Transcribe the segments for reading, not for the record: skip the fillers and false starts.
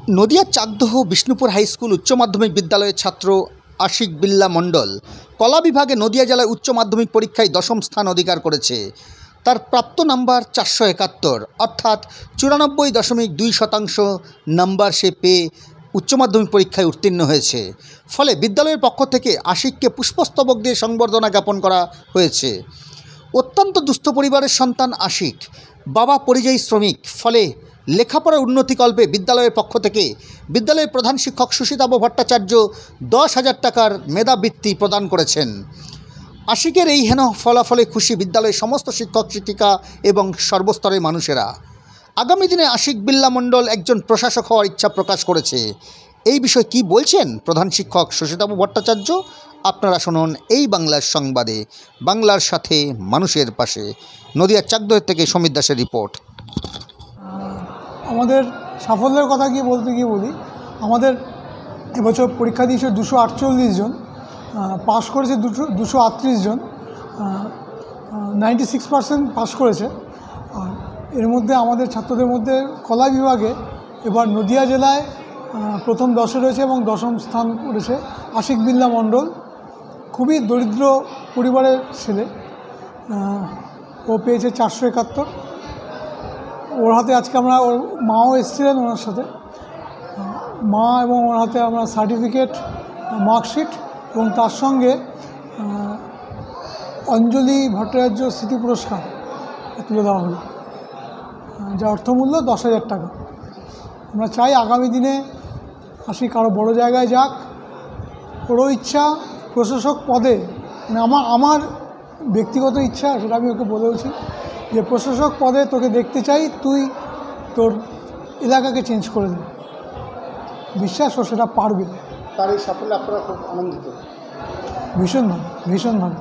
নদিয়ার Chakdaha Bishnupur high school উচ্চ মাধ্যমিক বিদ্যালয়ের ছাত্র আশিক বিল্লা মণ্ডল কলা বিভাগে নদিয়া জেলায় উচ্চ মাধ্যমিক পরীক্ষায় দশম স্থান অধিকার করেছে। তার প্রাপ্ত নাম্বার 471, অর্থাৎ 94.2% নাম্বার সে পেয়ে উচ্চ মাধ্যমিক পরীক্ষায় উত্তীর্ণ হয়েছে। ফলে বিদ্যালয়ের পক্ষ থেকে আশিককে পুষ্পস্তবক দিয়ে সংবর্ধনা জ্ঞাপন করা হয়েছে। অত্যন্ত দুস্থ পরিবারের সন্তান আশিক, বাবা পরিযায়ী শ্রমিক, ফলে লেখাপড়ার উন্নতিকল্পে বিদ্যালয়ের পক্ষ থেকে বিদ্যালয়ের প্রধান শিক্ষক সুশীতাভ ভট্টাচার্য 10,000 টাকার মেধাবৃত্তি প্রদান করেছেন। আশিকের এই হেন ফলাফলে খুশি বিদ্যালয়ের সমস্ত শিক্ষক শিক্ষিকা এবং সর্বস্তরের মানুষেরা। আগামী দিনে আশিক বিল্লা মণ্ডল একজন প্রশাসক হওয়ার ইচ্ছা প্রকাশ করেছে। এই বিষয়ে কি বলছেন প্রধান শিক্ষক সুশীতাভ ভট্টাচার্য? আপনারা শুনুন এই বাংলার সংবাদে, বাংলার সাথে মানুষের পাশে। নদিয়ার চাকদহ থেকে সমীর দাসের রিপোর্ট। আমাদের সাফল্যের কথা বলতে বলি, আমাদের এবছর পরীক্ষা দিয়েছে 248 জন, পাশ করেছে 238 জন, 96% পাশ করেছে। আর এর মধ্যে আমাদের ছাত্রদের মধ্যে কলা বিভাগে এবার নদিয়া জেলায় প্রথম 10-এ রয়েছে এবং দশম স্থান করেছে আশিক বিল্লা মণ্ডল। খুবই দরিদ্র পরিবারের ছেলে, ও পেয়েছে 471। ওর হাতে আজকে আমরা, ওর মাও এসেছিলেন ওনার সাথে, মা এবং ওর হাতে আমরা সার্টিফিকেট, মার্কশিট এবং তার সঙ্গে অঞ্জলি ভট্টাচার্য স্মৃতি পুরস্কার তুলে দেওয়া হলো, যার অর্থমূল্য 10,000 টাকা। আমরা চাই আগামী দিনে আশিক আরও বড়ো জায়গায় যাক। ওরও ইচ্ছা প্রশাসক পদে, মানে আমার ব্যক্তিগত ইচ্ছা, সেটা আমি ওকে বলেওছি যে প্রশাসক পদে তোকে দেখতে চাই, তুই তোর এলাকাকে চেঞ্জ করে দে। বিশ্বাস ও সেটা পারবে। তার এই সাফল্যে আপনারা খুব আনন্দিত? ভীষণভাবে, ভীষণভাবে।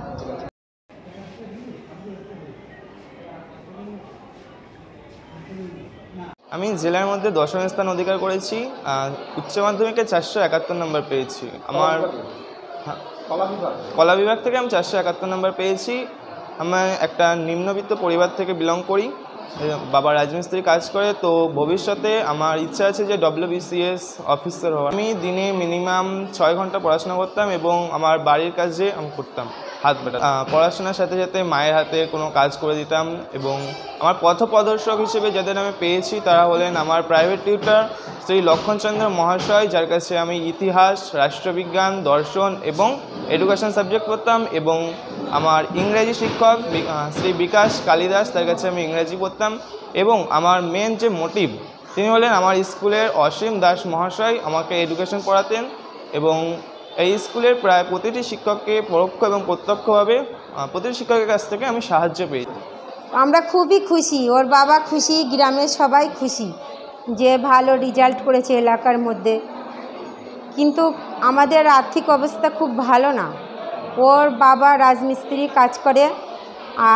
আমি জেলার মধ্যে দশম স্থান অধিকার করেছি। উচ্চ মাধ্যমিকে 471 নম্বর পেয়েছি। আমার কলা বিভাগ থেকে আমি 471 নম্বর পেয়েছি। আমার একটা নিম্নবিত্ত পরিবার থেকে বিলং করি, বাবা রাজমিস্ত্রি কাজ করে। তো ভবিষ্যতে আমার ইচ্ছা আছে যে WBCS অফিসার হওয়া। আমি দিনে মিনিমাম 6 ঘন্টা পড়াশোনা করতাম এবং আমার বাড়ির কাজে আমি করতাম হাত বেটা। পড়াশোনার সাথে সাথে মায়ের হাতে কোনো কাজ করে দিতাম। এবং আমার পথপ্রদর্শক হিসেবে যাদের আমি পেয়েছি তারা হলেন আমার প্রাইভেট টিউটর শ্রী লক্ষণচন্দ্র মহাশয়, যার কাছে আমি ইতিহাস, রাষ্ট্রবিজ্ঞান, দর্শন এবং এডুকেশন সাবজেক্ট পড়তাম। এবং আমার ইংরেজি শিক্ষক শ্রী বিকাশ কালিদাস, তার কাছে আমি ইংরেজি পড়তাম। এবং আমার মেন যে মোটিভ, তিনি হলেন আমার স্কুলের অসীম দাস মহাশয়, আমাকে এডুকেশন পড়াতেন। এবং এই স্কুলের প্রায় প্রতিটি শিক্ষককে পরোক্ষ এবং প্রত্যক্ষভাবে প্রতিটি শিক্ষকের কাছ থেকে আমি সাহায্য পেয়েছি। আমরা খুবই খুশি, ওর বাবা খুশি, গ্রামের সবাই খুশি যে ভালো রেজাল্ট করেছে এলাকার মধ্যে। কিন্তু আমাদের আর্থিক অবস্থা খুব ভালো না। ওর বাবা রাজমিস্ত্রি কাজ করে,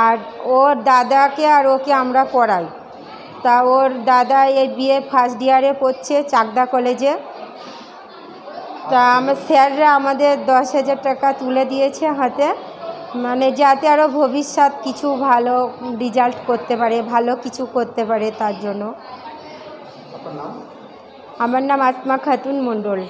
আর ওর দাদাকে আর ওকে আমরা পড়াই। তা ওর দাদা এই বিএ ফার্স্ট ইয়ারে পড়ছে চাকদা কলেজে। তা আমার স্যাররা আমাদের 10,000 টাকা তুলে দিয়েছে হাতে, মানে যাতে আরও ভবিষ্যৎ কিছু ভালো রেজাল্ট করতে পারে, ভালো কিছু করতে পারে তার জন্য। আমার নাম আসমা খাতুন মণ্ডল।